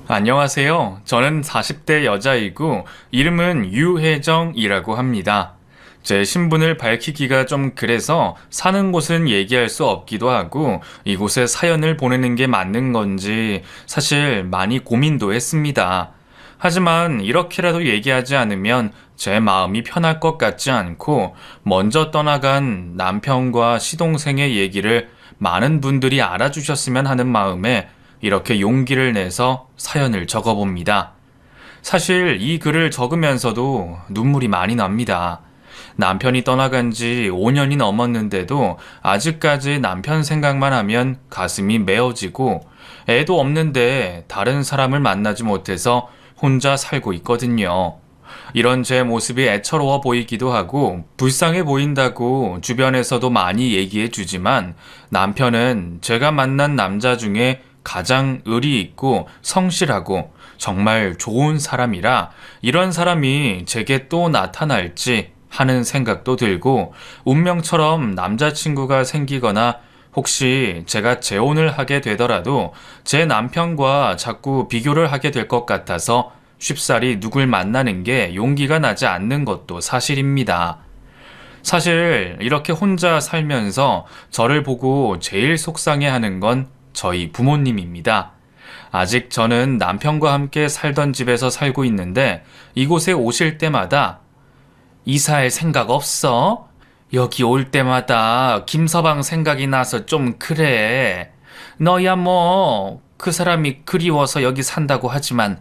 안녕하세요. 저는 40대 여자이고 이름은 유혜정이라고 합니다. 제 신분을 밝히기가 좀 그래서 사는 곳은 얘기할 수 없기도 하고 이곳에 사연을 보내는 게 맞는 건지 사실 많이 고민도 했습니다. 하지만 이렇게라도 얘기하지 않으면 제 마음이 편할 것 같지 않고 먼저 떠나간 남편과 시동생의 얘기를 많은 분들이 알아주셨으면 하는 마음에 이렇게 용기를 내서 사연을 적어봅니다. 사실 이 글을 적으면서도 눈물이 많이 납니다. 남편이 떠나간 지 5년이 넘었는데도 아직까지 남편 생각만 하면 가슴이 메어지고 애도 없는데 다른 사람을 만나지 못해서 혼자 살고 있거든요. 이런 제 모습이 애처로워 보이기도 하고 불쌍해 보인다고 주변에서도 많이 얘기해 주지만 남편은 제가 만난 남자 중에 가장 의리 있고 성실하고 정말 좋은 사람이라 이런 사람이 제게 또 나타날지 하는 생각도 들고 운명처럼 남자친구가 생기거나 혹시 제가 재혼을 하게 되더라도 제 남편과 자꾸 비교를 하게 될 것 같아서 쉽사리 누굴 만나는 게 용기가 나지 않는 것도 사실입니다. 사실 이렇게 혼자 살면서 저를 보고 제일 속상해하는 건 저희 부모님입니다. 아직 저는 남편과 함께 살던 집에서 살고 있는데 이곳에 오실 때마다 이사할 생각 없어? 여기 올 때마다 김서방 생각이 나서 좀 그래. 너야 뭐 그 사람이 그리워서 여기 산다고 하지만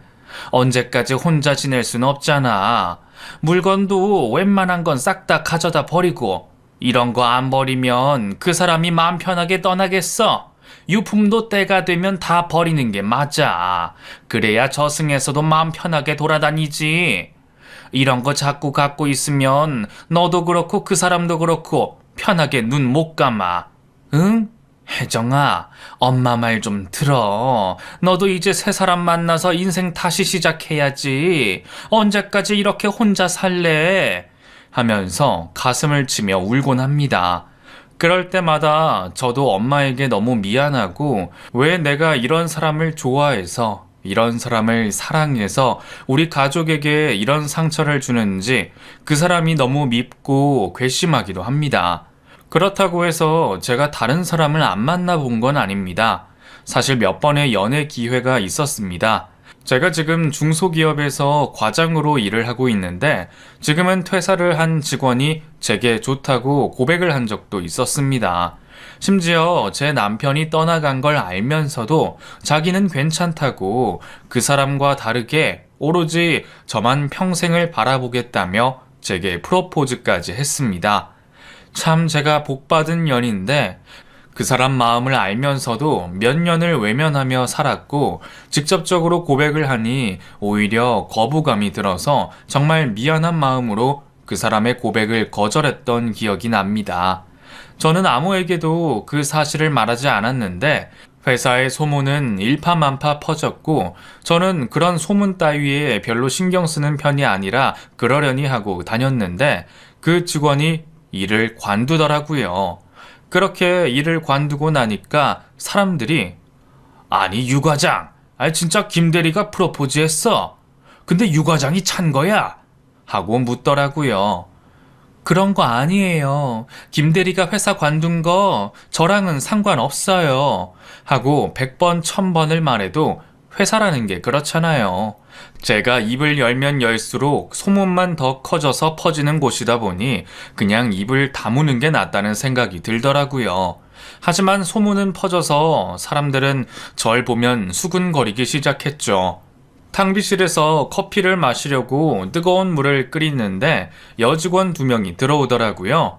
언제까지 혼자 지낼 순 없잖아. 물건도 웬만한 건 싹 다 가져다 버리고 이런 거 안 버리면 그 사람이 마음 편하게 떠나겠어. 유품도 때가 되면 다 버리는 게 맞아. 그래야 저승에서도 마음 편하게 돌아다니지. 이런 거 자꾸 갖고 있으면 너도 그렇고 그 사람도 그렇고 편하게 눈 못 감아. 응? 혜정아, 엄마 말 좀 들어. 너도 이제 새 사람 만나서 인생 다시 시작해야지. 언제까지 이렇게 혼자 살래? 하면서 가슴을 치며 울곤 합니다. 그럴 때마다 저도 엄마에게 너무 미안하고 왜 내가 이런 사람을 좋아해서 이런 사람을 사랑해서 우리 가족에게 이런 상처를 주는지 그 사람이 너무 밉고 괘씸하기도 합니다. 그렇다고 해서 제가 다른 사람을 안 만나본 건 아닙니다. 사실 몇 번의 연애 기회가 있었습니다. 제가 지금 중소기업에서 과장으로 일을 하고 있는데 지금은 퇴사를 한 직원이 제게 좋다고 고백을 한 적도 있었습니다. 심지어 제 남편이 떠나간 걸 알면서도 자기는 괜찮다고 그 사람과 다르게 오로지 저만 평생을 바라보겠다며 제게 프로포즈까지 했습니다. 참 제가 복받은 년인데 그 사람 마음을 알면서도 몇 년을 외면하며 살았고 직접적으로 고백을 하니 오히려 거부감이 들어서 정말 미안한 마음으로 그 사람의 고백을 거절했던 기억이 납니다. 저는 아무에게도 그 사실을 말하지 않았는데 회사의 소문은 일파만파 퍼졌고 저는 그런 소문 따위에 별로 신경 쓰는 편이 아니라 그러려니 하고 다녔는데 그 직원이 일을 관두더라고요. 그렇게 일을 관두고 나니까 사람들이 아니 유 과장, 아니 진짜 김 대리가 프로포즈 했어. 근데 유 과장이 찬 거야? 하고 묻더라고요. 그런 거 아니에요. 김 대리가 회사 관둔 거 저랑은 상관없어요. 하고 100번, 1000번을 말해도 회사라는 게 그렇잖아요. 제가 입을 열면 열수록 소문만 더 커져서 퍼지는 곳이다 보니 그냥 입을 다무는 게 낫다는 생각이 들더라고요. 하지만 소문은 퍼져서 사람들은 절 보면 수근거리기 시작했죠. 탕비실에서 커피를 마시려고 뜨거운 물을 끓이는데 여직원 2명이 들어오더라고요.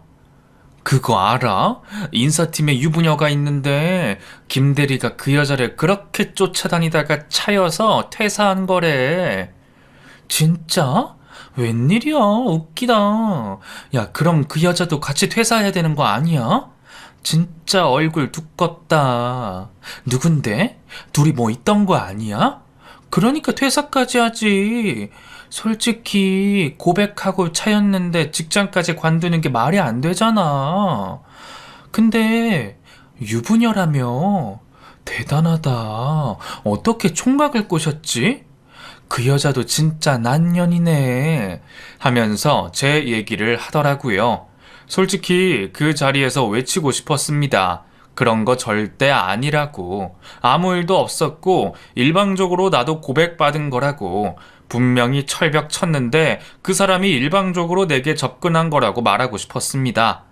그거 알아? 인사팀에 유부녀가 있는데 김 대리가 그 여자를 그렇게 쫓아다니다가 차여서 퇴사한 거래. 진짜? 웬일이야? 웃기다. 야, 그럼 그 여자도 같이 퇴사해야 되는 거 아니야? 진짜 얼굴 두껍다. 누군데? 둘이 뭐 있던 거 아니야? 그러니까 퇴사까지 하지. 솔직히 고백하고 차였는데 직장까지 관두는 게 말이 안 되잖아. 근데 유부녀라며. 대단하다. 어떻게 총각을 꼬셨지? 그 여자도 진짜 난년이네. 하면서 제 얘기를 하더라고요. 솔직히 그 자리에서 외치고 싶었습니다. 그런 거 절대 아니라고. 아무 일도 없었고 일방적으로 나도 고백받은 거라고. 분명히 철벽 쳤는데 그 사람이 일방적으로 내게 접근한 거라고 말하고 싶었습니다.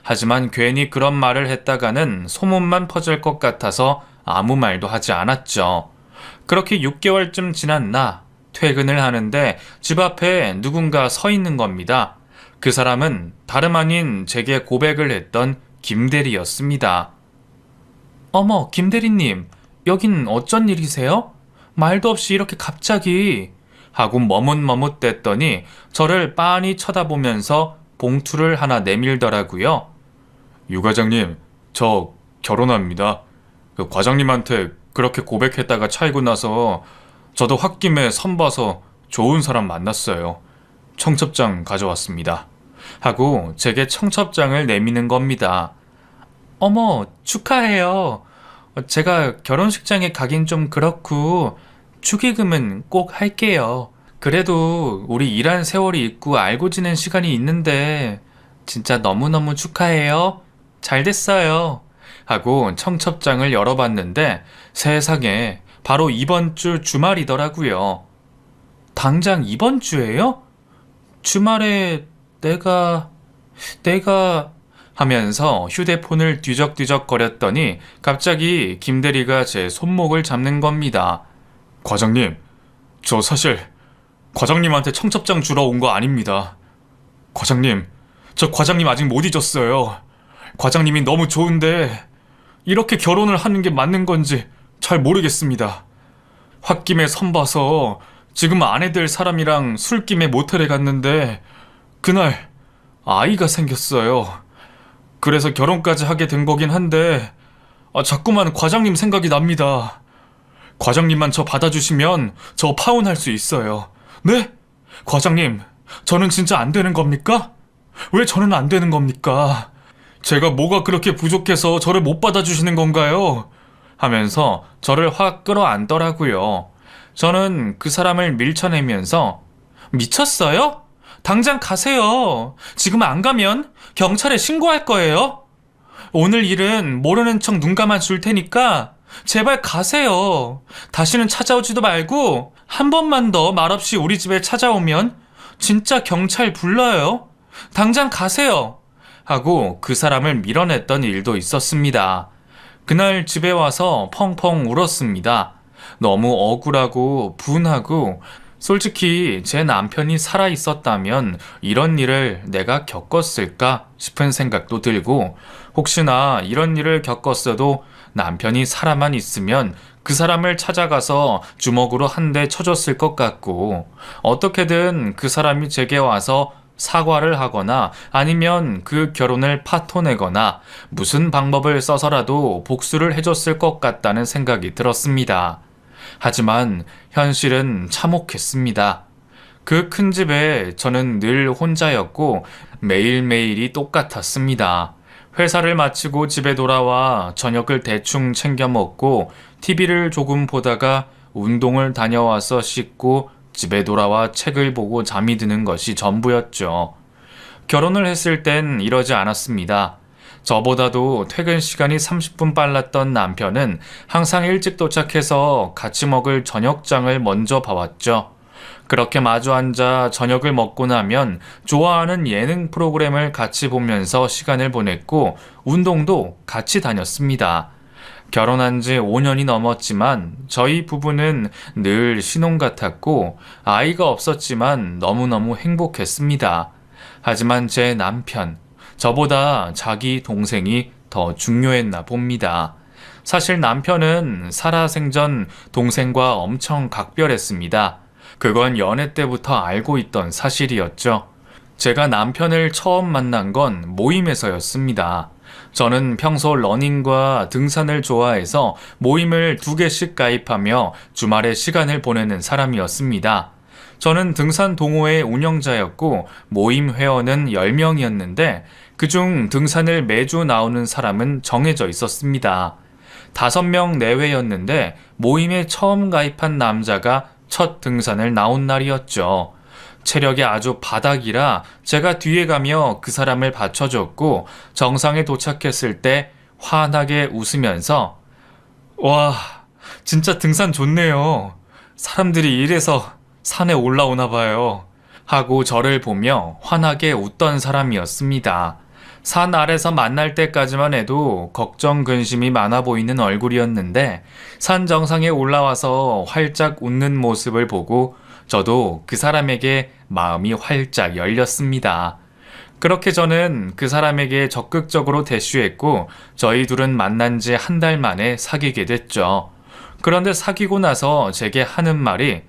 하지만 괜히 그런 말을 했다가는 소문만 퍼질 것 같아서 아무 말도 하지 않았죠. 그렇게 6개월쯤 지난 나, 퇴근을 하는데 집 앞에 누군가 서 있는 겁니다. 그 사람은 다름 아닌 제게 고백을 했던 김대리였습니다. 어머, 김대리님, 여긴 어쩐 일이세요? 말도 없이 이렇게 갑자기 하고 머뭇머뭇댔더니 저를 빤히 쳐다보면서 봉투를 하나 내밀더라고요. 유 과장님, 저 결혼합니다. 그 과장님한테 그렇게 고백했다가 차이고 나서 저도 홧김에 선봐서 좋은 사람 만났어요. 청첩장 가져왔습니다. 하고 제게 청첩장을 내미는 겁니다. 어머, 축하해요. 제가 결혼식장에 가긴 좀 그렇고 축의금은 꼭 할게요. 그래도 우리 일한 세월이 있고 알고 지낸 시간이 있는데 진짜 너무너무 축하해요. 잘 됐어요. 하고 청첩장을 열어봤는데 세상에 바로 이번 주 주말이더라고요. 당장 이번 주예요? 주말에 내가 하면서 휴대폰을 뒤적뒤적 거렸더니 갑자기 김대리가 제 손목을 잡는 겁니다. 과장님, 저 사실 과장님한테 청첩장 주러 온 거 아닙니다. 과장님, 저 과장님 아직 못 잊었어요. 과장님이 너무 좋은데 이렇게 결혼을 하는 게 맞는 건지 잘 모르겠습니다. 홧김에 선봐서 지금 아내 될 사람이랑 술김에 모텔에 갔는데 그날 아이가 생겼어요. 그래서 결혼까지 하게 된 거긴 한데 자꾸만 과장님 생각이 납니다. 과장님만 저 받아주시면 저 파혼할 수 있어요. 네? 과장님, 저는 진짜 안 되는 겁니까? 왜 저는 안 되는 겁니까? 제가 뭐가 그렇게 부족해서 저를 못 받아주시는 건가요? 하면서 저를 확 끌어안더라고요. 저는 그 사람을 밀쳐내면서 미쳤어요? 당장 가세요. 지금 안 가면 경찰에 신고할 거예요. 오늘 일은 모르는 척 눈 감아 줄 테니까 제발 가세요. 다시는 찾아오지도 말고 한 번만 더 말없이 우리 집에 찾아오면 진짜 경찰 불러요. 당장 가세요. 하고 그 사람을 밀어냈던 일도 있었습니다. 그날 집에 와서 펑펑 울었습니다. 너무 억울하고 분하고 솔직히 제 남편이 살아 있었다면 이런 일을 내가 겪었을까 싶은 생각도 들고 혹시나 이런 일을 겪었어도 남편이 살아만 있으면 그 사람을 찾아가서 주먹으로 한 대 쳐줬을 것 같고 어떻게든 그 사람이 제게 와서 사과를 하거나 아니면 그 결혼을 파토내거나 무슨 방법을 써서라도 복수를 해줬을 것 같다는 생각이 들었습니다. 하지만 현실은 참혹했습니다. 그 큰 집에 저는 늘 혼자였고 매일매일이 똑같았습니다. 회사를 마치고 집에 돌아와 저녁을 대충 챙겨 먹고 TV를 조금 보다가 운동을 다녀와서 씻고 집에 돌아와 책을 보고 잠이 드는 것이 전부였죠. 결혼을 했을 땐 이러지 않았습니다. 저보다도 퇴근 시간이 30분 빨랐던 남편은 항상 일찍 도착해서 같이 먹을 저녁장을 먼저 봐왔죠. 그렇게 마주 앉아 저녁을 먹고 나면 좋아하는 예능 프로그램을 같이 보면서 시간을 보냈고 운동도 같이 다녔습니다. 결혼한 지 5년이 넘었지만 저희 부부는 늘 신혼 같았고 아이가 없었지만 너무너무 행복했습니다. 하지만 제 남편, 저보다 자기 동생이 더 중요했나 봅니다. 사실 남편은 살아생전 동생과 엄청 각별했습니다. 그건 연애 때부터 알고 있던 사실이었죠. 제가 남편을 처음 만난 건 모임에서였습니다. 저는 평소 러닝과 등산을 좋아해서 모임을 2개씩 가입하며 주말에 시간을 보내는 사람이었습니다. 저는 등산 동호회 운영자였고 모임 회원은 10명이었는데 그중 등산을 매주 나오는 사람은 정해져 있었습니다. 5명 내외였는데 모임에 처음 가입한 남자가 첫 등산을 나온 날이었죠. 체력이 아주 바닥이라 제가 뒤에 가며 그 사람을 받쳐줬고 정상에 도착했을 때 환하게 웃으면서 와, 진짜 등산 좋네요. 사람들이 이래서 산에 올라오나 봐요. 하고 저를 보며 환하게 웃던 사람이었습니다. 산 아래서 만날 때까지만 해도 걱정 근심이 많아 보이는 얼굴이었는데 산 정상에 올라와서 활짝 웃는 모습을 보고 저도 그 사람에게 마음이 활짝 열렸습니다. 그렇게 저는 그 사람에게 적극적으로 대쉬했고 저희 둘은 만난 지 한 달 만에 사귀게 됐죠. 그런데 사귀고 나서 제게 하는 말이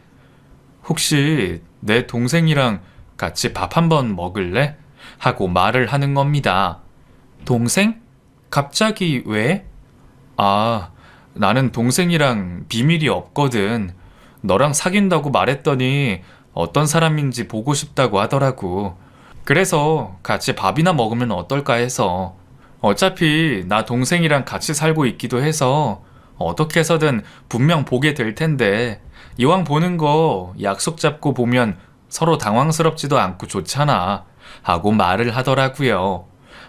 혹시 내 동생이랑 같이 밥 한번 먹을래? 하고 말을 하는 겁니다. 동생? 갑자기 왜? 아, 나는 동생이랑 비밀이 없거든. 너랑 사귄다고 말했더니 어떤 사람인지 보고 싶다고 하더라고. 그래서 같이 밥이나 먹으면 어떨까 해서. 어차피 나 동생이랑 같이 살고 있기도 해서 어떻게 해서든 분명 보게 될 텐데 이왕 보는 거 약속 잡고 보면 서로 당황스럽지도 않고 좋잖아. 하고 말을 하더라고요.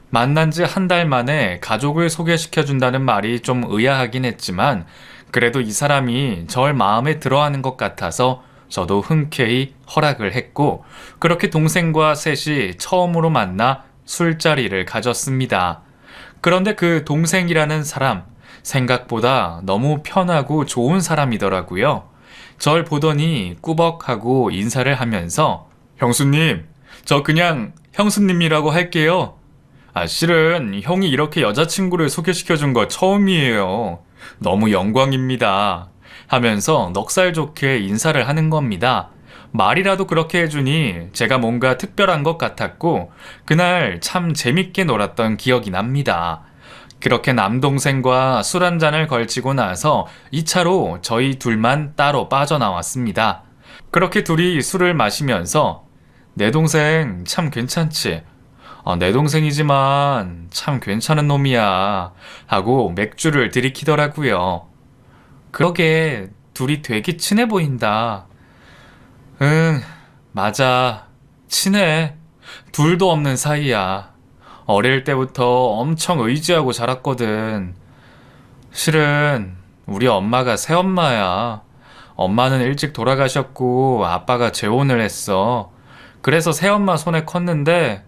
만난 지 한 달 만에 가족을 소개시켜준다는 말이 좀 의아하긴 했지만 그래도 이 사람이 절 마음에 들어하는 것 같아서 저도 흔쾌히 허락을 했고 그렇게 동생과 셋이 처음으로 만나 술자리를 가졌습니다. 그런데 그 동생이라는 사람 생각보다 너무 편하고 좋은 사람이더라고요. 절 보더니 꾸벅하고 인사를 하면서 형수님, 저 그냥 형수님이라고 할게요. 실은 형이 이렇게 여자친구를 소개시켜준 거 처음이에요. 너무 영광입니다. 하면서 넉살 좋게 인사를 하는 겁니다. 말이라도 그렇게 해주니 제가 뭔가 특별한 것 같았고 그날 참 재밌게 놀았던 기억이 납니다. 그렇게 남동생과 술 한 잔을 걸치고 나서 2차로 저희 둘만 따로 빠져나왔습니다. 그렇게 둘이 술을 마시면서 내 동생 참 괜찮지? 내 동생이지만 참 괜찮은 놈이야. 하고 맥주를 들이키더라고요. 그러게 둘이 되게 친해 보인다. 응, 맞아. 친해. 둘도 없는 사이야. 어릴 때부터 엄청 의지하고 자랐거든. 실은 우리 엄마가 새엄마야. 엄마는 일찍 돌아가셨고 아빠가 재혼을 했어. 그래서 새엄마 손에 컸는데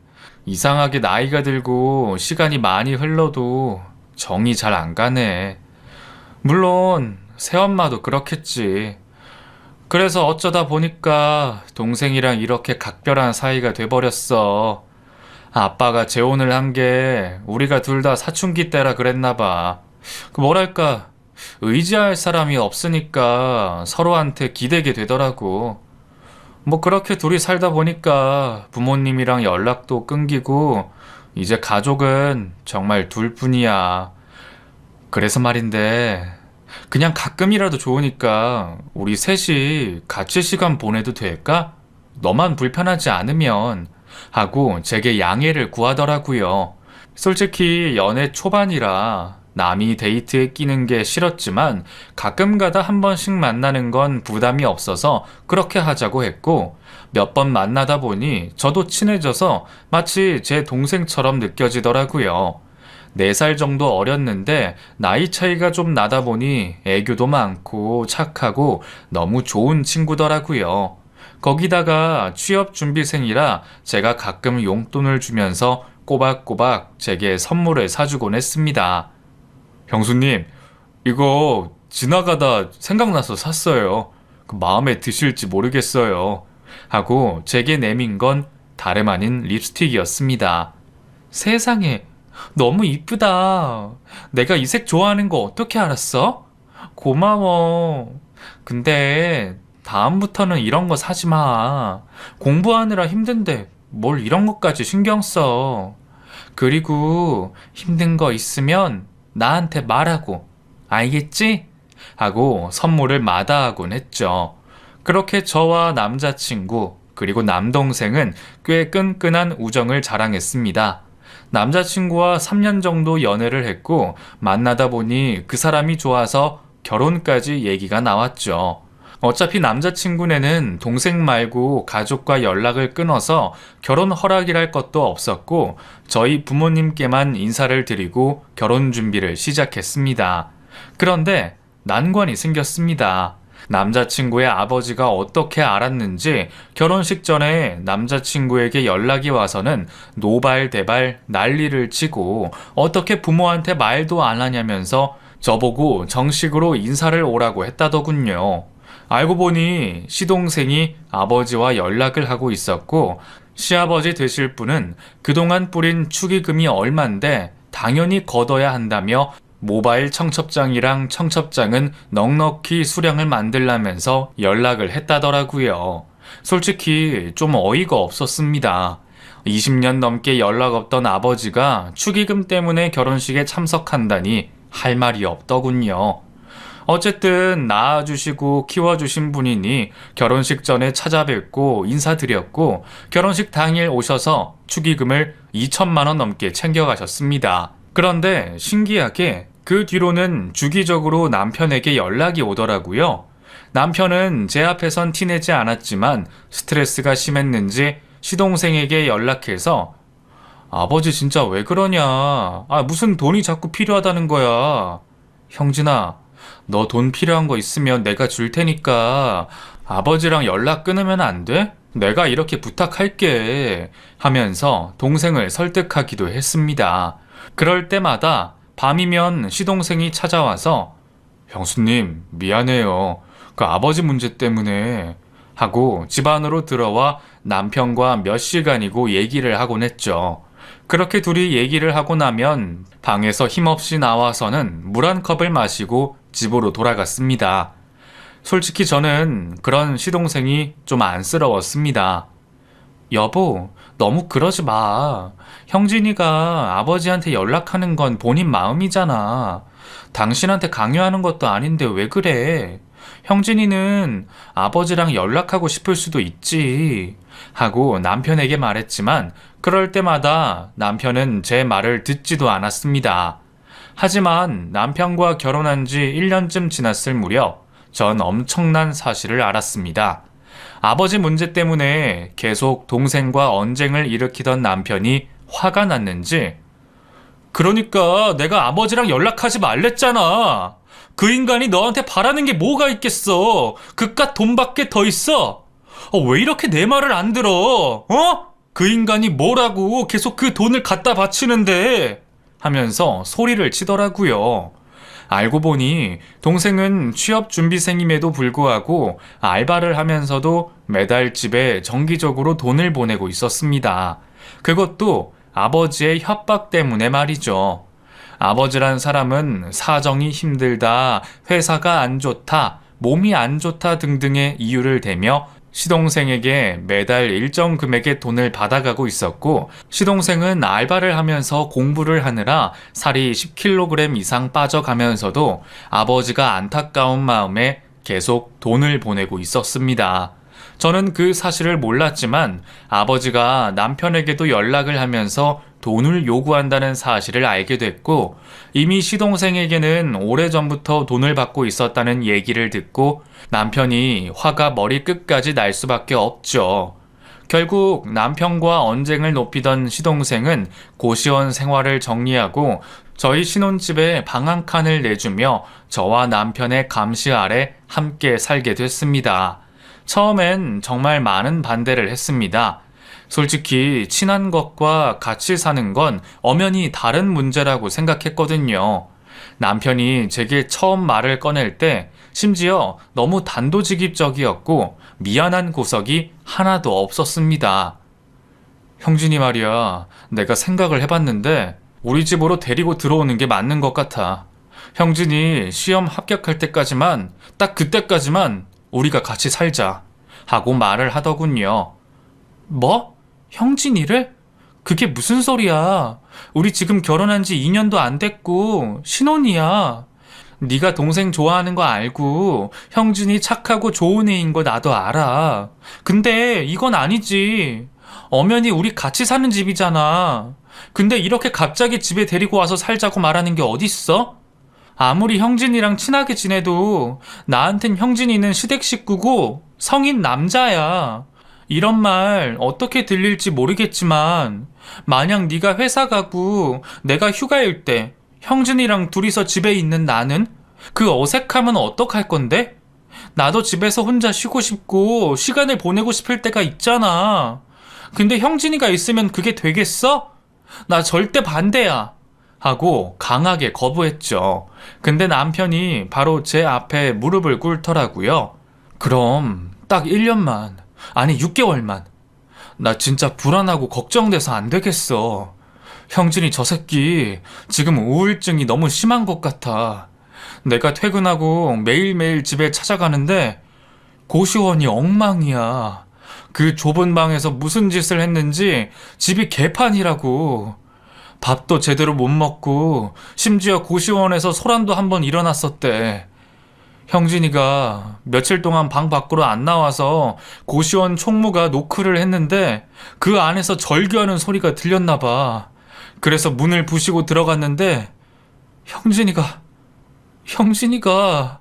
이상하게 나이가 들고 시간이 많이 흘러도 정이 잘 안 가네. 물론 새엄마도 그렇겠지. 그래서 어쩌다 보니까 동생이랑 이렇게 각별한 사이가 돼버렸어. 아빠가 재혼을 한 게 우리가 둘 다 사춘기 때라 그랬나 봐. 뭐랄까 의지할 사람이 없으니까 서로한테 기대게 되더라고. 그렇게 둘이 살다 보니까 부모님이랑 연락도 끊기고 이제 가족은 정말 둘뿐이야. 그래서 말인데 그냥 가끔이라도 좋으니까 우리 셋이 같이 시간 보내도 될까? 너만 불편하지 않으면 하고 제게 양해를 구하더라고요. 솔직히 연애 초반이라 남이 데이트에 끼는 게 싫었지만 가끔가다 한 번씩 만나는 건 부담이 없어서 그렇게 하자고 했고 몇 번 만나다 보니 저도 친해져서 마치 제 동생처럼 느껴지더라고요. 4살 정도 어렸는데 나이 차이가 좀 나다 보니 애교도 많고 착하고 너무 좋은 친구더라고요. 거기다가 취업 준비생이라 제가 가끔 용돈을 주면서 꼬박꼬박 제게 선물을 사주곤 했습니다. 형수님, 이거 지나가다 생각나서 샀어요. 마음에 드실지 모르겠어요. 하고 제게 내민 건 다름 아닌 립스틱이었습니다. 세상에, 너무 이쁘다. 내가 이 색 좋아하는 거 어떻게 알았어? 고마워. 근데 다음부터는 이런 거 사지 마. 공부하느라 힘든데 뭘 이런 것까지 신경 써. 그리고 힘든 거 있으면 나한테 말하고. 알겠지? 하고 선물을 마다하곤 했죠. 그렇게 저와 남자친구 그리고 남동생은 꽤 끈끈한 우정을 자랑했습니다. 남자친구와 3년 정도 연애를 했고 만나다 보니 그 사람이 좋아서 결혼까지 얘기가 나왔죠. 어차피 남자친구네는 동생 말고 가족과 연락을 끊어서 결혼 허락이랄 것도 없었고 저희 부모님께만 인사를 드리고 결혼 준비를 시작했습니다. 그런데 난관이 생겼습니다. 남자친구의 아버지가 어떻게 알았는지 결혼식 전에 남자친구에게 연락이 와서는 노발대발 난리를 치고 어떻게 부모한테 말도 안 하냐면서 저보고 정식으로 인사를 오라고 했다더군요. 알고 보니 시동생이 아버지와 연락을 하고 있었고 시아버지 되실 분은 그동안 뿌린 축의금이 얼만데 당연히 걷어야 한다며 모바일 청첩장이랑 청첩장은 넉넉히 수량을 만들라면서 연락을 했다더라고요. 솔직히 좀 어이가 없었습니다. 20년 넘게 연락 없던 아버지가 축의금 때문에 결혼식에 참석한다니 할 말이 없더군요. 어쨌든 낳아주시고 키워주신 분이니 결혼식 전에 찾아뵙고 인사드렸고 결혼식 당일 오셔서 축의금을 2천만 원 넘게 챙겨가셨습니다. 그런데 신기하게 그 뒤로는 주기적으로 남편에게 연락이 오더라고요. 남편은 제 앞에선 티내지 않았지만 스트레스가 심했는지 시동생에게 연락해서 아버지 진짜 왜 그러냐? 무슨 돈이 자꾸 필요하다는 거야. 형진아, 너 돈 필요한 거 있으면 내가 줄 테니까 아버지랑 연락 끊으면 안 돼? 내가 이렇게 부탁할게 하면서 동생을 설득하기도 했습니다. 그럴 때마다 밤이면 시동생이 찾아와서 형수님 미안해요. 그 아버지 문제 때문에 하고 집 안으로 들어와 남편과 몇 시간이고 얘기를 하곤 했죠. 그렇게 둘이 얘기를 하고 나면 방에서 힘없이 나와서는 물 한 컵을 마시고 집으로 돌아갔습니다. 솔직히 저는 그런 시동생이 좀 안쓰러웠습니다. 여보, 너무 그러지 마. 형진이가 아버지한테 연락하는 건 본인 마음이잖아. 당신한테 강요하는 것도 아닌데 왜 그래? 형진이는 아버지랑 연락하고 싶을 수도 있지. 하고 남편에게 말했지만 그럴 때마다 남편은 제 말을 듣지도 않았습니다. 하지만 남편과 결혼한 지 1년쯤 지났을 무렵 전 엄청난 사실을 알았습니다. 아버지 문제 때문에 계속 동생과 언쟁을 일으키던 남편이 화가 났는지 그러니까 내가 아버지랑 연락하지 말랬잖아. 그 인간이 너한테 바라는 게 뭐가 있겠어. 그깟 돈밖에 더 있어. 왜 이렇게 내 말을 안 들어? 그 인간이 뭐라고 계속 그 돈을 갖다 바치는데 하면서 소리를 치더라고요. 알고 보니 동생은 취업 준비생임에도 불구하고 알바를 하면서도 매달 집에 정기적으로 돈을 보내고 있었습니다. 그것도 아버지의 협박 때문에 말이죠. 아버지란 사람은 사정이 힘들다, 회사가 안 좋다, 몸이 안 좋다 등등의 이유를 대며 시동생에게 매달 일정 금액의 돈을 받아가고 있었고 시동생은 알바를 하면서 공부를 하느라 살이 10kg 이상 빠져가면서도 아버지가 안타까운 마음에 계속 돈을 보내고 있었습니다. 저는 그 사실을 몰랐지만 아버지가 남편에게도 연락을 하면서 돈을 요구한다는 사실을 알게 됐고 이미 시동생에게는 오래전부터 돈을 받고 있었다는 얘기를 듣고 남편이 화가 머리끝까지 날 수밖에 없죠. 결국 남편과 언쟁을 높이던 시동생은 고시원 생활을 정리하고 저희 신혼집에 방 한 칸을 내주며 저와 남편의 감시 아래 함께 살게 됐습니다. 처음엔 정말 많은 반대를 했습니다. 솔직히 친한 것과 같이 사는 건 엄연히 다른 문제라고 생각했거든요. 남편이 제게 처음 말을 꺼낼 때 심지어 너무 단도직입적이었고 미안한 구석이 하나도 없었습니다. 형진이 말이야, 내가 생각을 해봤는데 우리 집으로 데리고 들어오는 게 맞는 것 같아. 형진이 시험 합격할 때까지만, 딱 그때까지만 우리가 같이 살자 하고 말을 하더군요. 뭐? 형진이를? 그게 무슨 소리야? 우리 지금 결혼한 지 2년도 안 됐고 신혼이야. 네가 동생 좋아하는 거 알고 형진이 착하고 좋은 애인 거 나도 알아. 근데 이건 아니지. 엄연히 우리 같이 사는 집이잖아. 근데 이렇게 갑자기 집에 데리고 와서 살자고 말하는 게 어딨어? 아무리 형진이랑 친하게 지내도 나한텐 형진이는 시댁 식구고 성인 남자야. 이런 말 어떻게 들릴지 모르겠지만 만약 네가 회사 가고 내가 휴가일 때 형진이랑 둘이서 집에 있는 나는 그 어색함은 어떡할 건데? 나도 집에서 혼자 쉬고 싶고 시간을 보내고 싶을 때가 있잖아. 근데 형진이가 있으면 그게 되겠어? 나 절대 반대야. 하고 강하게 거부했죠. 근데 남편이 바로 제 앞에 무릎을 꿇더라고요. 그럼 딱 1년만, 아니 6개월만. 나 진짜 불안하고 걱정돼서 안 되겠어. 형진이 저 새끼 지금 우울증이 너무 심한 것 같아. 내가 퇴근하고 매일매일 집에 찾아가는데 고시원이 엉망이야. 그 좁은 방에서 무슨 짓을 했는지 집이 개판이라고. 밥도 제대로 못 먹고 심지어 고시원에서 소란도 한번 일어났었대. 형진이가 며칠 동안 방 밖으로 안 나와서 고시원 총무가 노크를 했는데 그 안에서 절규하는 소리가 들렸나 봐. 그래서 문을 부시고 들어갔는데 형진이가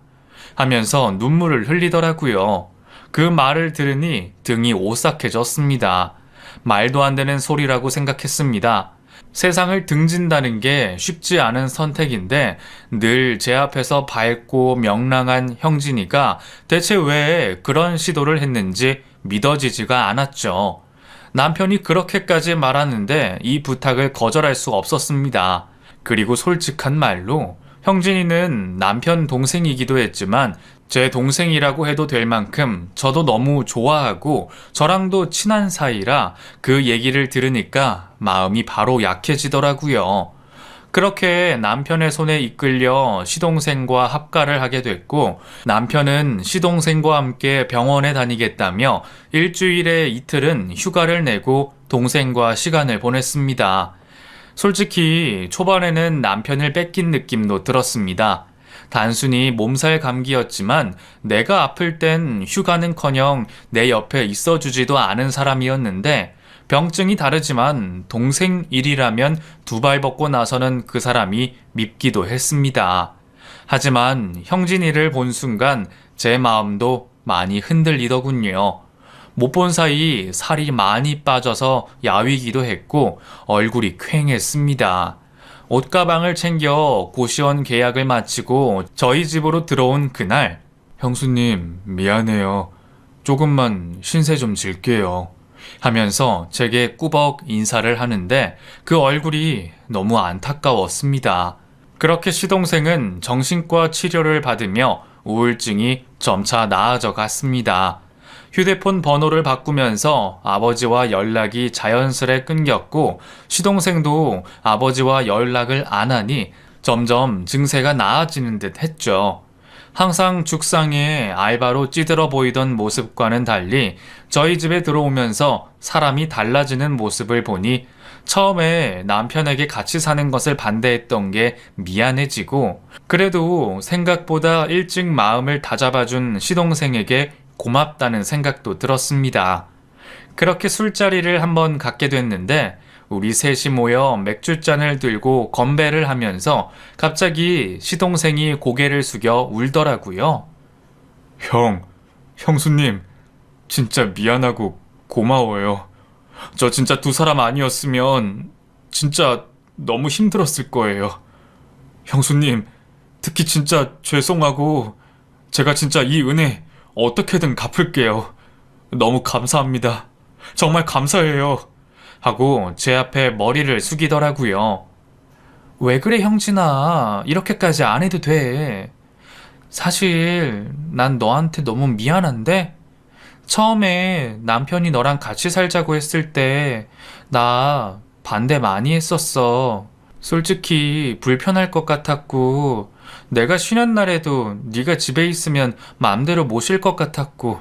하면서 눈물을 흘리더라고요. 그 말을 들으니 등이 오싹해졌습니다. 말도 안 되는 소리라고 생각했습니다. 세상을 등진다는 게 쉽지 않은 선택인데 늘 제 앞에서 밝고 명랑한 형진이가 대체 왜 그런 시도를 했는지 믿어지지가 않았죠. 남편이 그렇게까지 말하는데 이 부탁을 거절할 수 없었습니다. 그리고 솔직한 말로 형진이는 남편 동생이기도 했지만 제 동생이라고 해도 될 만큼 저도 너무 좋아하고 저랑도 친한 사이라 그 얘기를 들으니까 마음이 바로 약해지더라고요. 그렇게 남편의 손에 이끌려 시동생과 합가를 하게 됐고 남편은 시동생과 함께 병원에 다니겠다며 일주일에 이틀은 휴가를 내고 동생과 시간을 보냈습니다. 솔직히 초반에는 남편을 뺏긴 느낌도 들었습니다. 단순히 몸살 감기였지만 내가 아플 땐 휴가는커녕 내 옆에 있어주지도 않은 사람이었는데 병증이 다르지만 동생 일이라면 두 발 벗고 나서는 그 사람이 밉기도 했습니다. 하지만 형진이를 본 순간 제 마음도 많이 흔들리더군요. 못 본 사이 살이 많이 빠져서 야위기도 했고 얼굴이 퀭했습니다. 옷가방을 챙겨 고시원 계약을 마치고 저희 집으로 들어온 그날, 형수님 미안해요. 조금만 신세 좀 질게요. 하면서 제게 꾸벅 인사를 하는데 그 얼굴이 너무 안타까웠습니다. 그렇게 시동생은 정신과 치료를 받으며 우울증이 점차 나아져 갔습니다. 휴대폰 번호를 바꾸면서 아버지와 연락이 자연스레 끊겼고 시동생도 아버지와 연락을 안 하니 점점 증세가 나아지는 듯 했죠. 항상 죽상에 알바로 찌들어 보이던 모습과는 달리 저희 집에 들어오면서 사람이 달라지는 모습을 보니 처음에 남편에게 같이 사는 것을 반대했던 게 미안해지고 그래도 생각보다 일찍 마음을 다잡아준 시동생에게 고맙다는 생각도 들었습니다. 그렇게 술자리를 한번 갖게 됐는데 우리 셋이 모여 맥주잔을 들고 건배를 하면서 갑자기 시동생이 고개를 숙여 울더라고요. 형수님, 진짜 미안하고 고마워요. 저 진짜 두 사람 아니었으면 진짜 너무 힘들었을 거예요. 형수님, 특히 진짜 죄송하고 제가 진짜 이 은혜 어떻게든 갚을게요. 너무 감사합니다. 정말 감사해요. 하고 제 앞에 머리를 숙이더라고요. 왜 그래 형진아. 이렇게까지 안 해도 돼. 사실 난 너한테 너무 미안한데 처음에 남편이 너랑 같이 살자고 했을 때 나 반대 많이 했었어. 솔직히 불편할 것 같았고 내가 쉬는 날에도 네가 집에 있으면 마음대로 못 쉴 것 같았고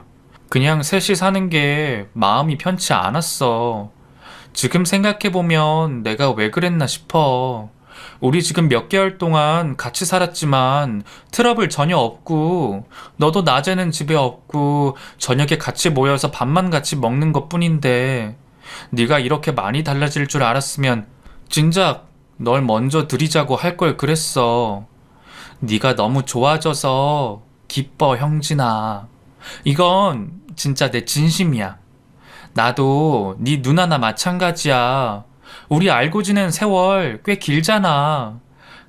그냥 셋이 사는 게 마음이 편치 않았어. 지금 생각해보면 내가 왜 그랬나 싶어. 우리 지금 몇 개월 동안 같이 살았지만 트러블 전혀 없고 너도 낮에는 집에 없고 저녁에 같이 모여서 밥만 같이 먹는 것 뿐인데 네가 이렇게 많이 달라질 줄 알았으면 진작 널 먼저 들이자고 할 걸 그랬어. 네가 너무 좋아져서 기뻐, 형진아. 이건 진짜 내 진심이야. 나도 네 누나나 마찬가지야. 우리 알고 지낸 세월 꽤 길잖아.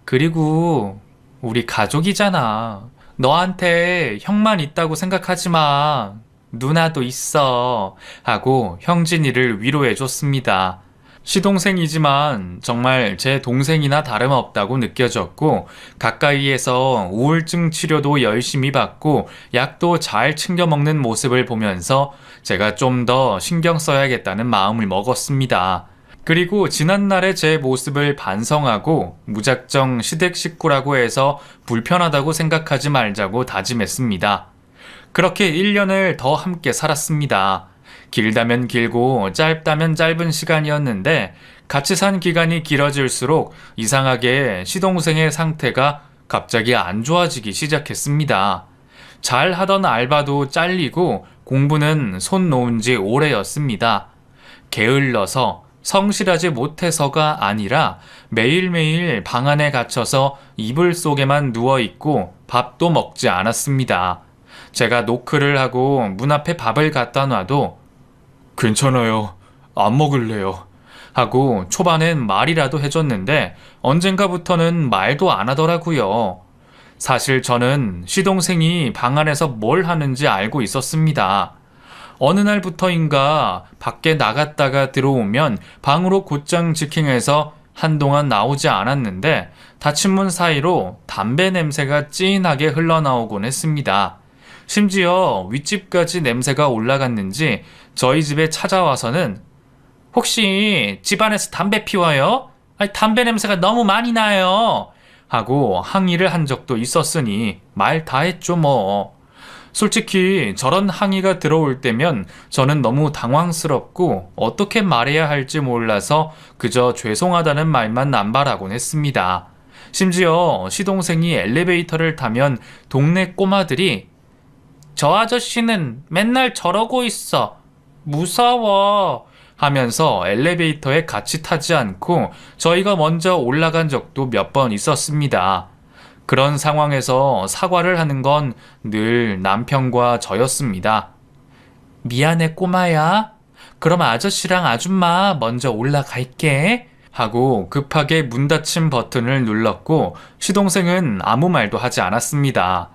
그리고 우리 가족이잖아. 너한테 형만 있다고 생각하지 마. 누나도 있어. 하고 형진이를 위로해줬습니다. 시동생이지만 정말 제 동생이나 다름없다고 느껴졌고, 가까이에서 우울증 치료도 열심히 받고 약도 잘 챙겨 먹는 모습을 보면서 제가 좀 더 신경 써야겠다는 마음을 먹었습니다. 그리고 지난날의 제 모습을 반성하고 무작정 시댁 식구라고 해서 불편하다고 생각하지 말자고 다짐했습니다. 그렇게 1년을 더 함께 살았습니다. 길다면 길고 짧다면 짧은 시간이었는데 같이 산 기간이 길어질수록 이상하게 시동생의 상태가 갑자기 안 좋아지기 시작했습니다. 잘 하던 알바도 잘리고 공부는 손 놓은 지 오래였습니다. 게을러서 성실하지 못해서가 아니라 매일매일 방 안에 갇혀서 이불 속에만 누워있고 밥도 먹지 않았습니다. 제가 노크를 하고 문 앞에 밥을 갖다 놔도 괜찮아요. 안 먹을래요. 하고 초반엔 말이라도 해줬는데 언젠가부터는 말도 안 하더라고요. 사실 저는 시동생이 방 안에서 뭘 하는지 알고 있었습니다. 어느 날부터인가 밖에 나갔다가 들어오면 방으로 곧장 직행해서 한동안 나오지 않았는데 닫힌 문 사이로 담배 냄새가 진하게 흘러나오곤 했습니다. 심지어 윗집까지 냄새가 올라갔는지 저희 집에 찾아와서는 혹시 집안에서 담배 피워요? 아니, 담배 냄새가 너무 많이 나요. 하고 항의를 한 적도 있었으니 말 다 했죠 뭐. 솔직히 저런 항의가 들어올 때면 저는 너무 당황스럽고 어떻게 말해야 할지 몰라서 그저 죄송하다는 말만 남발하곤 했습니다. 심지어 시동생이 엘리베이터를 타면 동네 꼬마들이 저 아저씨는 맨날 저러고 있어. 무서워. 하면서 엘리베이터에 같이 타지 않고 저희가 먼저 올라간 적도 몇 번 있었습니다. 그런 상황에서 사과를 하는 건 늘 남편과 저였습니다. 미안해 꼬마야. 그럼 아저씨랑 아줌마 먼저 올라갈게. 하고 급하게 문 닫힌 버튼을 눌렀고 시동생은 아무 말도 하지 않았습니다.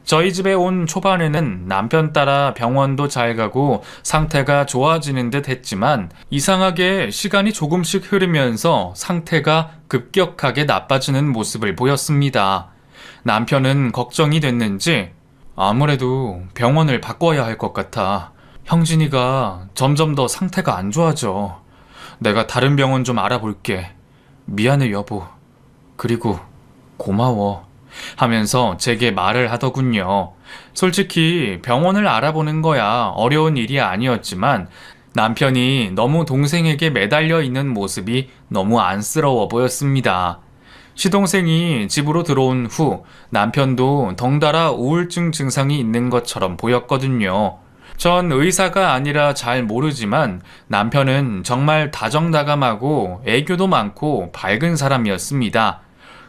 저희 집에 온 초반에는 남편 따라 병원도 잘 가고 상태가 좋아지는 듯 했지만 이상하게 시간이 조금씩 흐르면서 상태가 급격하게 나빠지는 모습을 보였습니다. 남편은 걱정이 됐는지 아무래도 병원을 바꿔야 할 것 같아. 형진이가 점점 더 상태가 안 좋아져. 내가 다른 병원 좀 알아볼게. 미안해 여보. 그리고 고마워. 하면서 제게 말을 하더군요. 솔직히 병원을 알아보는 거야 어려운 일이 아니었지만 남편이 너무 동생에게 매달려 있는 모습이 너무 안쓰러워 보였습니다. 시동생이 집으로 들어온 후 남편도 덩달아 우울증 증상이 있는 것처럼 보였거든요. 전 의사가 아니라 잘 모르지만 남편은 정말 다정다감하고 애교도 많고 밝은 사람이었습니다.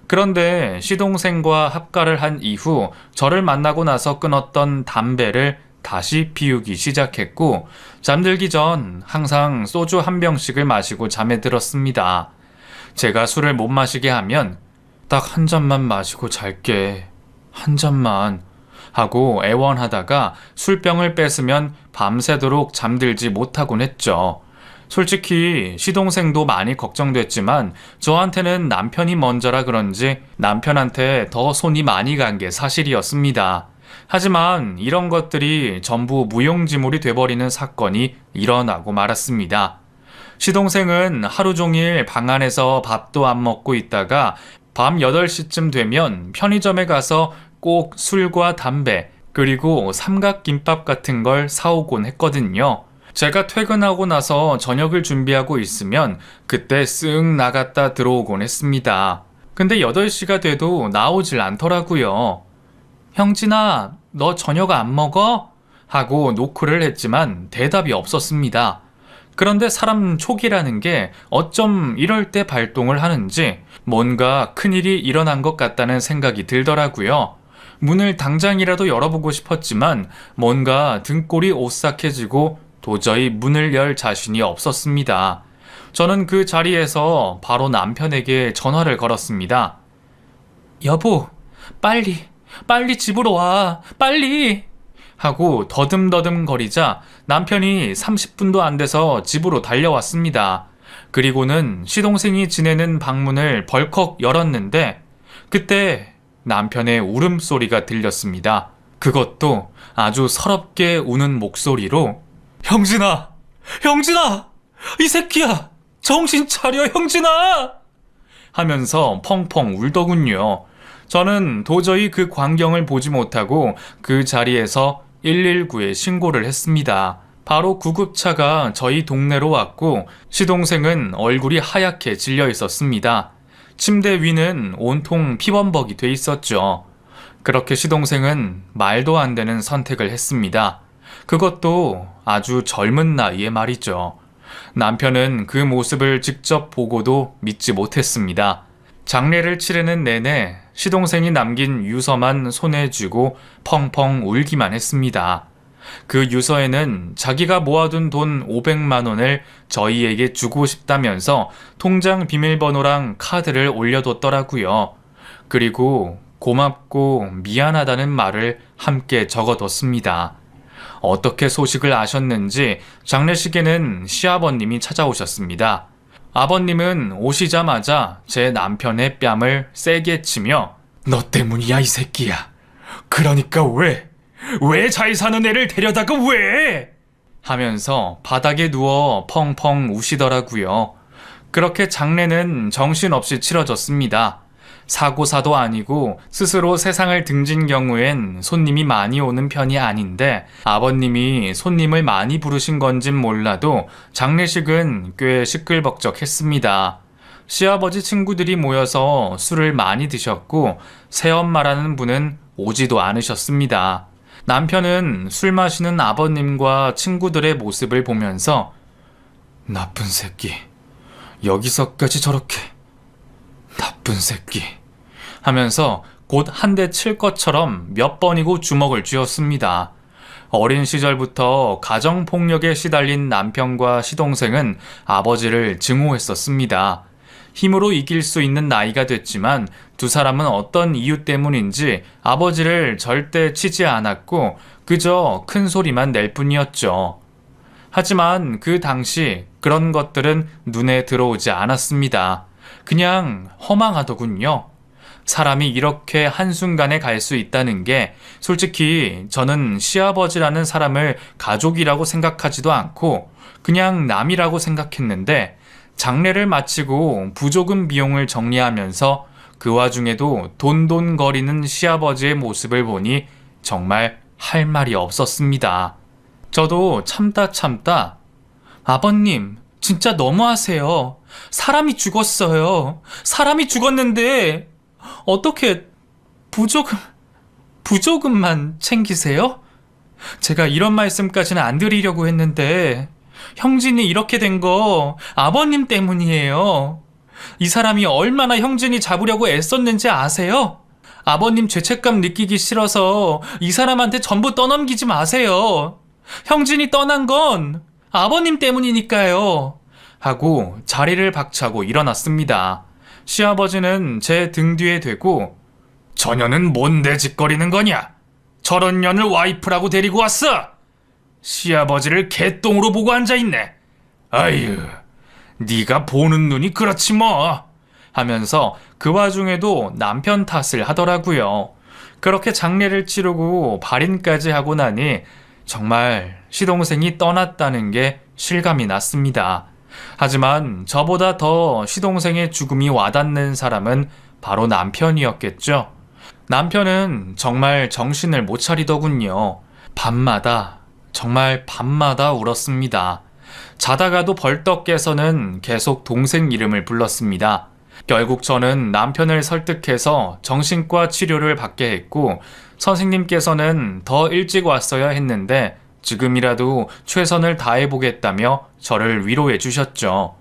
그런데 시동생과 합가를 한 이후 저를 만나고 나서 끊었던 담배를 다시 피우기 시작했고 잠들기 전 항상 소주 한 병씩을 마시고 잠에 들었습니다. 제가 술을 못 마시게 하면 딱 한 잔만 마시고 잘게. 한 잔만. 하고 애원하다가 술병을 뺏으면 밤새도록 잠들지 못하곤 했죠. 솔직히 시동생도 많이 걱정됐지만 저한테는 남편이 먼저라 그런지 남편한테 더 손이 많이 간 게 사실이었습니다. 하지만 이런 것들이 전부 무용지물이 돼버리는 사건이 일어나고 말았습니다. 시동생은 하루 종일 방 안에서 밥도 안 먹고 있다가 밤 8시쯤 되면 편의점에 가서 꼭 술과 담배 그리고 삼각김밥 같은 걸 사오곤 했거든요. 제가 퇴근하고 나서 저녁을 준비하고 있으면 그때 쓱 나갔다 들어오곤 했습니다. 근데 8시가 돼도 나오질 않더라고요. 형진아, 너 저녁 안 먹어? 하고 노크를 했지만 대답이 없었습니다. 그런데 사람 촉이라는 게 어쩜 이럴 때 발동을 하는지 뭔가 큰일이 일어난 것 같다는 생각이 들더라고요. 문을 당장이라도 열어보고 싶었지만 뭔가 등골이 오싹해지고 도저히 문을 열 자신이 없었습니다. 저는 그 자리에서 바로 남편에게 전화를 걸었습니다. 여보, 빨리 집으로 와, 빨리! 하고 더듬더듬 거리자 남편이 30분도 안 돼서 집으로 달려왔습니다. 그리고는 시동생이 지내는 방문을 벌컥 열었는데 그때 남편의 울음소리가 들렸습니다. 그것도 아주 서럽게 우는 목소리로 형진아! 형진아! 이 새끼야! 정신 차려 형진아! 하면서 펑펑 울더군요. 저는 도저히 그 광경을 보지 못하고 그 자리에서 119에 신고를 했습니다. 바로 구급차가 저희 동네로 왔고 시동생은 얼굴이 하얗게 질려 있었습니다. 침대 위는 온통 피범벅이 돼 있었죠. 그렇게 시동생은 말도 안 되는 선택을 했습니다. 그것도 아주 젊은 나이에 말이죠. 남편은 그 모습을 직접 보고도 믿지 못했습니다. 장례를 치르는 내내 시동생이 남긴 유서만 손에 쥐고 펑펑 울기만 했습니다. 그 유서에는 자기가 모아둔 돈 500만 원을 저희에게 주고 싶다면서 통장 비밀번호랑 카드를 올려뒀더라고요. 그리고 고맙고 미안하다는 말을 함께 적어뒀습니다. 어떻게 소식을 아셨는지 장례식에는 시아버님이 찾아오셨습니다. 아버님은 오시자마자 제 남편의 뺨을 세게 치며 너 때문이야 이 새끼야. 그러니까 왜 잘 사는 애를 데려다가 왜? 하면서 바닥에 누워 펑펑 우시더라고요. 그렇게 장례는 정신없이 치러졌습니다. 사고사도 아니고 스스로 세상을 등진 경우엔 손님이 많이 오는 편이 아닌데 아버님이 손님을 많이 부르신 건진 몰라도 장례식은 꽤 시끌벅적했습니다. 시아버지 친구들이 모여서 술을 많이 드셨고 새엄마라는 분은 오지도 않으셨습니다. 남편은 술 마시는 아버님과 친구들의 모습을 보면서 나쁜 새끼, 여기서까지 저렇게 나쁜 새끼 하면서 곧 한 대 칠 것처럼 몇 번이고 주먹을 쥐었습니다. 어린 시절부터 가정폭력에 시달린 남편과 시동생은 아버지를 증오했었습니다. 힘으로 이길 수 있는 나이가 됐지만 두 사람은 어떤 이유 때문인지 아버지를 절대 치지 않았고 그저 큰 소리만 낼 뿐이었죠. 하지만 그 당시 그런 것들은 눈에 들어오지 않았습니다. 그냥 허망하더군요. 사람이 이렇게 한순간에 갈 수 있다는 게 솔직히 저는 시아버지라는 사람을 가족이라고 생각하지도 않고 그냥 남이라고 생각했는데 장례를 마치고 부조금 비용을 정리하면서 그 와중에도 돈돈거리는 시아버지의 모습을 보니 정말 할 말이 없었습니다. 저도 참다 아버님 진짜 너무하세요. 사람이 죽었어요. 사람이 죽었는데 어떻게 부조금만 챙기세요? 제가 이런 말씀까지는 안 드리려고 했는데 형진이 이렇게 된 거 아버님 때문이에요. 이 사람이 얼마나 형진이 잡으려고 애썼는지 아세요? 아버님 죄책감 느끼기 싫어서 이 사람한테 전부 떠넘기지 마세요. 형진이 떠난 건 아버님 때문이니까요. 하고 자리를 박차고 일어났습니다. 시아버지는 제 등 뒤에 대고 저년은 뭔데 짓거리는 거냐? 저런 년을 와이프라고 데리고 왔어? 시아버지를 개똥으로 보고 앉아있네. 아유, 네가 보는 눈이 그렇지 뭐. 하면서 그 와중에도 남편 탓을 하더라고요. 그렇게 장례를 치르고 발인까지 하고 나니 정말 시동생이 떠났다는 게 실감이 났습니다. 하지만 저보다 더 시동생의 죽음이 와닿는 사람은 바로 남편이었겠죠. 남편은 정말 정신을 못 차리더군요. 정말 밤마다 울었습니다. 자다가도 벌떡 깨서는 계속 동생 이름을 불렀습니다. 결국 저는 남편을 설득해서 정신과 치료를 받게 했고 선생님께서는 더 일찍 왔어야 했는데 지금이라도 최선을 다해보겠다며 저를 위로해 주셨죠.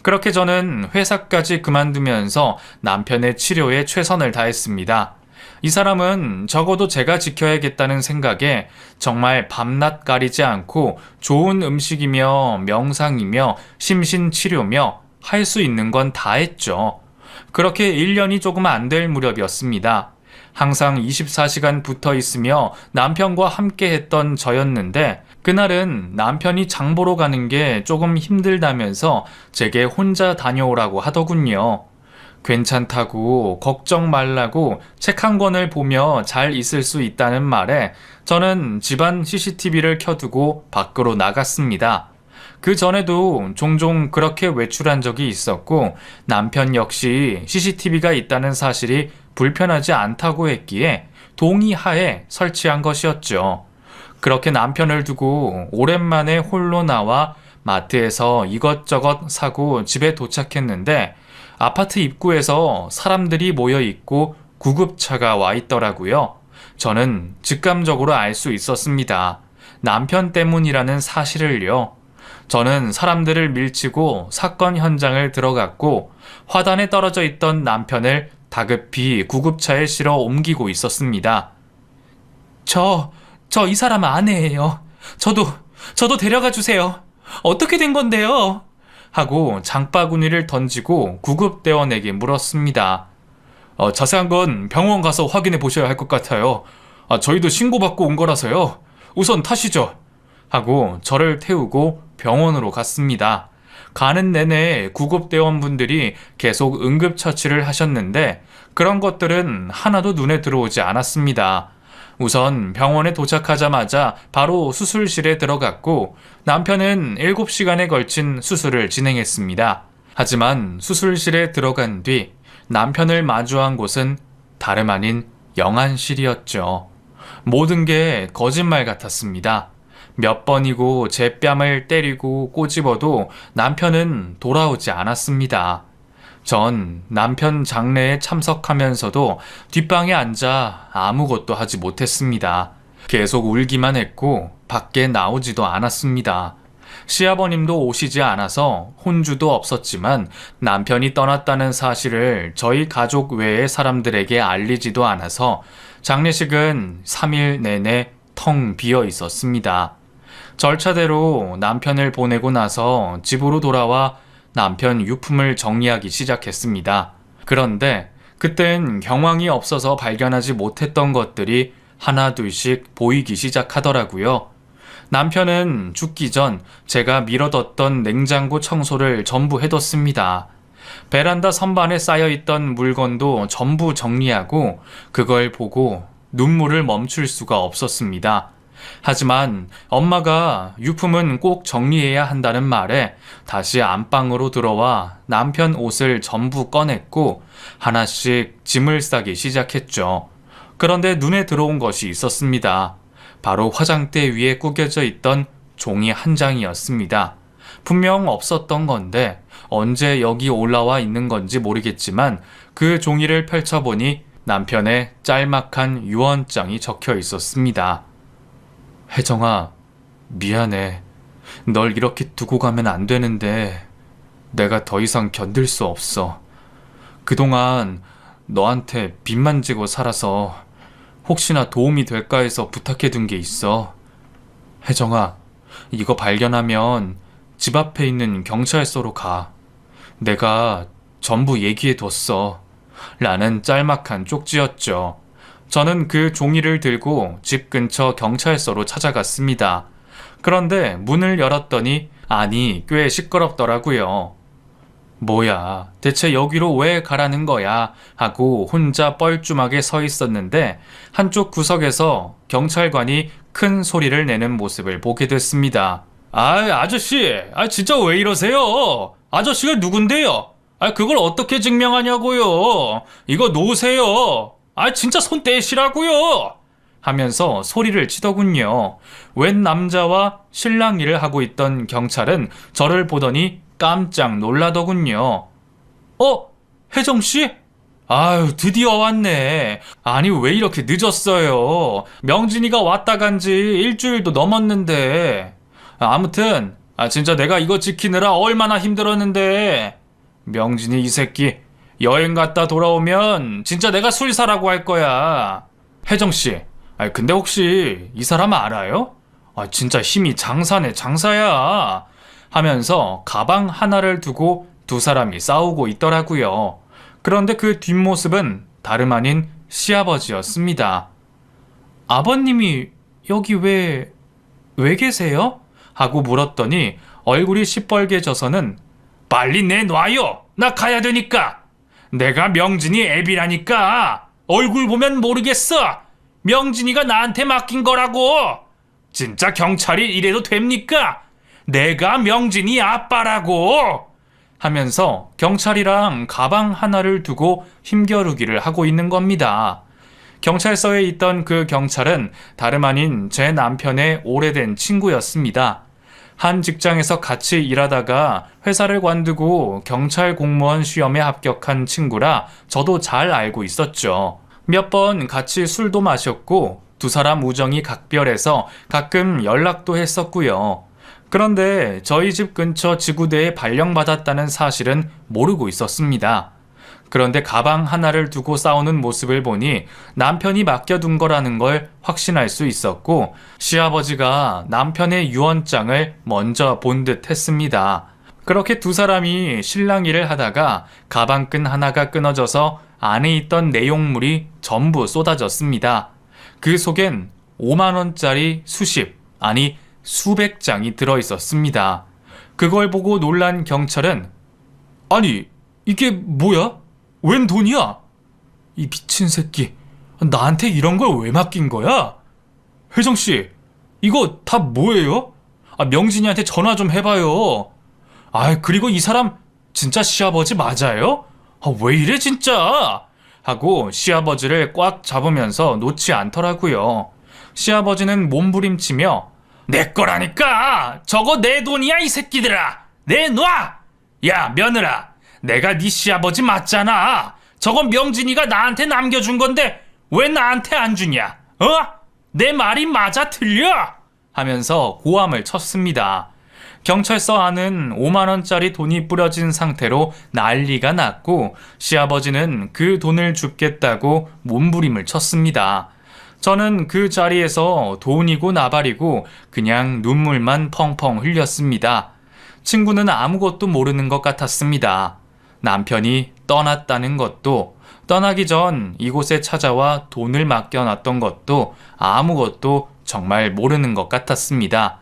그렇게 저는 회사까지 그만두면서 남편의 치료에 최선을 다했습니다. 이 사람은 적어도 제가 지켜야겠다는 생각에 정말 밤낮 가리지 않고 좋은 음식이며 명상이며 심신치료며 할 수 있는 건 다 했죠. 그렇게 1년이 조금 안 될 무렵이었습니다. 항상 24시간 붙어 있으며 남편과 함께 했던 저였는데 그날은 남편이 장 보러 가는 게 조금 힘들다면서 제게 혼자 다녀오라고 하더군요. 괜찮다고 걱정 말라고 책 한 권을 보며 잘 있을 수 있다는 말에 저는 집안 CCTV를 켜두고 밖으로 나갔습니다. 그 전에도 종종 그렇게 외출한 적이 있었고 남편 역시 CCTV가 있다는 사실이 불편하지 않다고 했기에 동의하에 설치한 것이었죠. 그렇게 남편을 두고 오랜만에 홀로 나와 마트에서 이것저것 사고 집에 도착했는데 아파트 입구에서 사람들이 모여 있고 구급차가 와 있더라고요. 저는 직감적으로 알 수 있었습니다. 남편 때문이라는 사실을요. 저는 사람들을 밀치고 사건 현장을 들어갔고 화단에 떨어져 있던 남편을 다급히 구급차에 실어 옮기고 있었습니다. 저 이 사람 아내예요. 저도 데려가 주세요. 어떻게 된 건데요? 하고 장바구니를 던지고 구급대원에게 물었습니다. 자세한 건 병원 가서 확인해 보셔야 할 것 같아요. 저희도 신고받고 온 거라서요. 우선 타시죠. 하고 저를 태우고 병원으로 갔습니다. 가는 내내 구급대원분들이 계속 응급처치를 하셨는데 그런 것들은 하나도 눈에 들어오지 않았습니다. 우선 병원에 도착하자마자 바로 수술실에 들어갔고 남편은 7시간에 걸친 수술을 진행했습니다. 하지만 수술실에 들어간 뒤 남편을 마주한 곳은 다름 아닌 영안실이었죠. 모든 게 거짓말 같았습니다. 몇 번이고 제 뺨을 때리고 꼬집어도 남편은 돌아오지 않았습니다. 전 남편 장례에 참석하면서도 뒷방에 앉아 아무것도 하지 못했습니다. 계속 울기만 했고 밖에 나오지도 않았습니다. 시아버님도 오시지 않아서 혼주도 없었지만 남편이 떠났다는 사실을 저희 가족 외의 사람들에게 알리지도 않아서 장례식은 3일 내내 텅 비어 있었습니다. 절차대로 남편을 보내고 나서 집으로 돌아와 남편 유품을 정리하기 시작했습니다. 그런데 그땐 경황이 없어서 발견하지 못했던 것들이 하나둘씩 보이기 시작하더라고요. 남편은 죽기 전 제가 미뤄뒀던 냉장고 청소를 전부 해뒀습니다. 베란다 선반에 쌓여있던 물건도 전부 정리하고 그걸 보고 눈물을 멈출 수가 없었습니다. 하지만 엄마가 유품은 꼭 정리해야 한다는 말에 다시 안방으로 들어와 남편 옷을 전부 꺼냈고 하나씩 짐을 싸기 시작했죠. 그런데 눈에 들어온 것이 있었습니다. 바로 화장대 위에 구겨져 있던 종이 한 장이었습니다. 분명 없었던 건데 언제 여기 올라와 있는 건지 모르겠지만 그 종이를 펼쳐보니 남편의 짤막한 유언장이 적혀 있었습니다. 혜정아, 미안해. 널 이렇게 두고 가면 안 되는데 내가 더 이상 견딜 수 없어. 그동안 너한테 빚만 지고 살아서 혹시나 도움이 될까 해서 부탁해둔 게 있어. 혜정아, 이거 발견하면 집 앞에 있는 경찰서로 가. 내가 전부 얘기해뒀어. 라는 짤막한 쪽지였죠. 저는 그 종이를 들고 집 근처 경찰서로 찾아갔습니다. 그런데 문을 열었더니 안이 꽤 시끄럽더라고요. 뭐야, 대체 여기로 왜 가라는 거야? 하고 혼자 뻘쭘하게 서 있었는데 한쪽 구석에서 경찰관이 큰 소리를 내는 모습을 보게 됐습니다. 아저씨, 진짜 왜 이러세요? 아저씨가 누군데요? 그걸 어떻게 증명하냐고요? 이거 놓으세요. 진짜 손 떼시라고요. 하면서 소리를 치더군요. 웬 남자와 실랑 일을 하고 있던 경찰은 저를 보더니 깜짝 놀라더군요. 혜정씨? 아유, 드디어 왔네. 아니, 왜 이렇게 늦었어요? 명진이가 왔다 간지 일주일도 넘었는데. 아무튼, 진짜 내가 이거 지키느라 얼마나 힘들었는데. 명진이 이 새끼, 여행 갔다 돌아오면 진짜 내가 술 사라고 할 거야. 혜정씨, 근데 혹시 이 사람 알아요? 진짜 힘이 장사네, 장사야. 하면서 가방 하나를 두고 두 사람이 싸우고 있더라고요. 그런데 그 뒷모습은 다름 아닌 시아버지였습니다. 아버님이 여기 왜 계세요? 하고 물었더니 얼굴이 시뻘개져서는 빨리 내놔요! 나 가야 되니까! 내가 명진이 애비라니까! 얼굴 보면 모르겠어! 명진이가 나한테 맡긴 거라고! 진짜 경찰이 이래도 됩니까? 내가 명진이 아빠라고! 하면서 경찰이랑 가방 하나를 두고 힘겨루기를 하고 있는 겁니다. 경찰서에 있던 그 경찰은 다름 아닌 제 남편의 오래된 친구였습니다. 한 직장에서 같이 일하다가 회사를 관두고 경찰 공무원 시험에 합격한 친구라 저도 잘 알고 있었죠. 몇 번 같이 술도 마셨고 두 사람 우정이 각별해서 가끔 연락도 했었고요. 그런데 저희 집 근처 지구대에 발령받았다는 사실은 모르고 있었습니다. 그런데 가방 하나를 두고 싸우는 모습을 보니 남편이 맡겨둔 거라는 걸 확신할 수 있었고 시아버지가 남편의 유언장을 먼저 본 듯 했습니다. 그렇게 두 사람이 실랑이를 하다가 가방끈 하나가 끊어져서 안에 있던 내용물이 전부 쏟아졌습니다. 그 속엔 5만 원짜리 수십, 아니 수백 장이 들어있었습니다. 그걸 보고 놀란 경찰은 아니 이게 뭐야? 웬 돈이야? 이 미친 새끼 나한테 이런 걸 왜 맡긴 거야? 혜정씨 이거 다 뭐예요? 명진이한테 전화 좀 해봐요. 그리고 이 사람 진짜 시아버지 맞아요? 왜 이래 진짜? 하고 시아버지를 꽉 잡으면서 놓지 않더라고요. 시아버지는 몸부림치며 내 거라니까! 저거 내 돈이야 이 새끼들아! 내놔! 야 며느라! 내가 네 시아버지 맞잖아! 저건 명진이가 나한테 남겨준 건데 왜 나한테 안 주냐? 내 말이 맞아 틀려? 하면서 고함을 쳤습니다. 경찰서 안은 5만 원짜리 돈이 뿌려진 상태로 난리가 났고 시아버지는 그 돈을 줍겠다고 몸부림을 쳤습니다. 저는 그 자리에서 돈이고 나발이고 그냥 눈물만 펑펑 흘렸습니다. 친구는 아무것도 모르는 것 같았습니다. 남편이 떠났다는 것도, 떠나기 전 이곳에 찾아와 돈을 맡겨놨던 것도 아무것도 정말 모르는 것 같았습니다.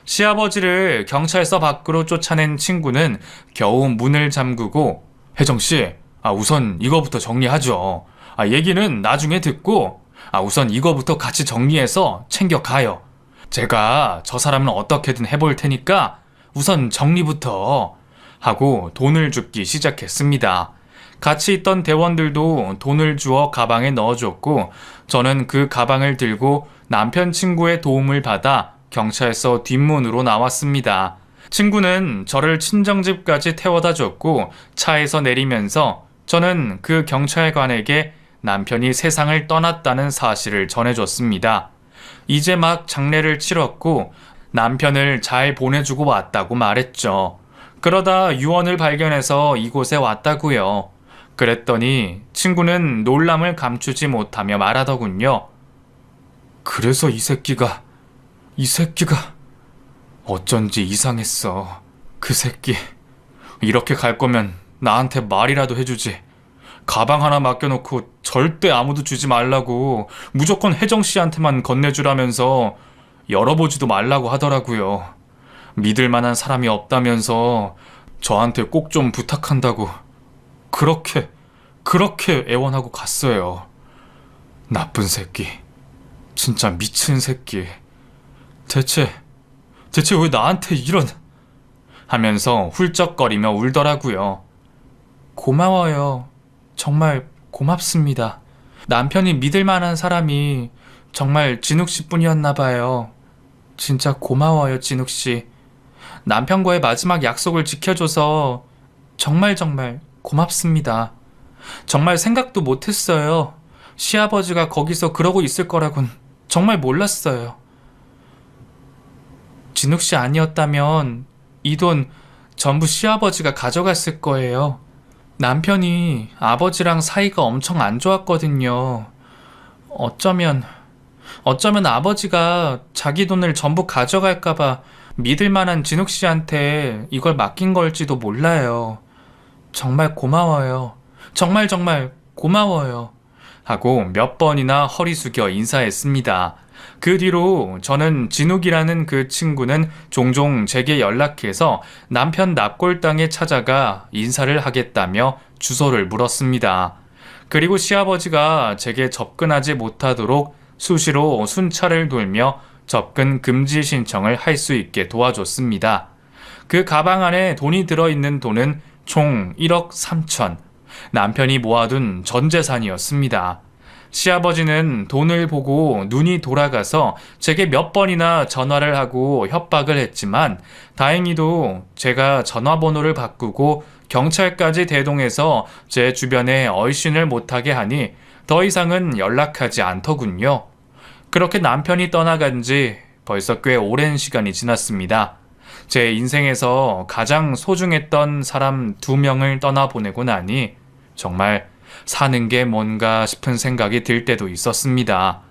시아버지를 경찰서 밖으로 쫓아낸 친구는 겨우 문을 잠그고 혜정씨, 우선 이거부터 정리하죠. 얘기는 나중에 듣고 우선 이거부터 같이 정리해서 챙겨가요. 제가 저 사람은 어떻게든 해볼 테니까 우선 정리부터 하고 돈을 줍기 시작했습니다. 같이 있던 대원들도 돈을 주어 가방에 넣어줬고 저는 그 가방을 들고 남편 친구의 도움을 받아 경찰서 뒷문으로 나왔습니다. 친구는 저를 친정집까지 태워다 줬고 차에서 내리면서 저는 그 경찰관에게 남편이 세상을 떠났다는 사실을 전해줬습니다. 이제 막 장례를 치렀고 남편을 잘 보내주고 왔다고 말했죠. 그러다 유언을 발견해서 이곳에 왔다고요. 그랬더니 친구는 놀람을 감추지 못하며 말하더군요. 그래서 이 새끼가 어쩐지 이상했어. 그 새끼 이렇게 갈 거면 나한테 말이라도 해주지. 가방 하나 맡겨놓고 절대 아무도 주지 말라고 무조건 혜정씨한테만 건네주라면서 열어보지도 말라고 하더라고요. 믿을 만한 사람이 없다면서 저한테 꼭 좀 부탁한다고 그렇게 애원하고 갔어요. 나쁜 새끼. 진짜 미친 새끼. 대체 왜 나한테 이런 하면서 훌쩍거리며 울더라고요. 고마워요. 정말 고맙습니다. 남편이 믿을 만한 사람이 정말 진욱씨 뿐이었나 봐요. 진짜 고마워요, 진욱씨. 남편과의 마지막 약속을 지켜줘서 정말 고맙습니다. 정말 생각도 못했어요. 시아버지가 거기서 그러고 있을 거라곤 정말 몰랐어요. 진욱 씨 아니었다면 이 돈 전부 시아버지가 가져갔을 거예요. 남편이 아버지랑 사이가 엄청 안 좋았거든요. 어쩌면 아버지가 자기 돈을 전부 가져갈까봐 믿을 만한 진욱 씨한테 이걸 맡긴 걸지도 몰라요. 정말 고마워요. 정말 고마워요. 하고 몇 번이나 허리 숙여 인사했습니다. 그 뒤로 저는 진욱이라는 그 친구는 종종 제게 연락해서 남편 납골당에 찾아가 인사를 하겠다며 주소를 물었습니다. 그리고 시아버지가 제게 접근하지 못하도록 수시로 순찰을 돌며 접근 금지 신청을 할 수 있게 도와줬습니다. 그 가방 안에 돈이 들어있는 돈은 총 1억 3천, 남편이 모아둔 전 재산이었습니다. 시아버지는 돈을 보고 눈이 돌아가서 제게 몇 번이나 전화를 하고 협박을 했지만 다행히도 제가 전화번호를 바꾸고 경찰까지 대동해서 제 주변에 얼씬을 못하게 하니 더 이상은 연락하지 않더군요. 그렇게 남편이 떠나간 지 벌써 꽤 오랜 시간이 지났습니다. 제 인생에서 가장 소중했던 사람 2명을 떠나보내고 나니 정말 사는 게 뭔가 싶은 생각이 들 때도 있었습니다.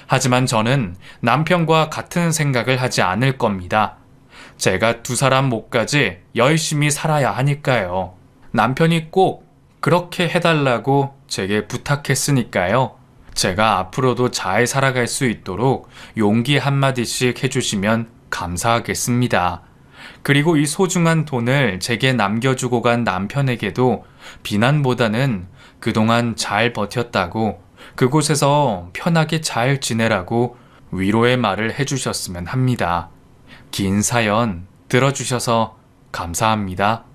하지만 저는 남편과 같은 생각을 하지 않을 겁니다. 제가 2사람 몫까지 열심히 살아야 하니까요. 남편이 꼭 그렇게 해달라고 제게 부탁했으니까요. 제가 앞으로도 잘 살아갈 수 있도록 용기 한마디씩 해주시면 감사하겠습니다. 그리고 이 소중한 돈을 제게 남겨주고 간 남편에게도 비난보다는 그동안 잘 버텼다고, 그곳에서 편하게 잘 지내라고 위로의 말을 해주셨으면 합니다. 긴 사연 들어주셔서 감사합니다.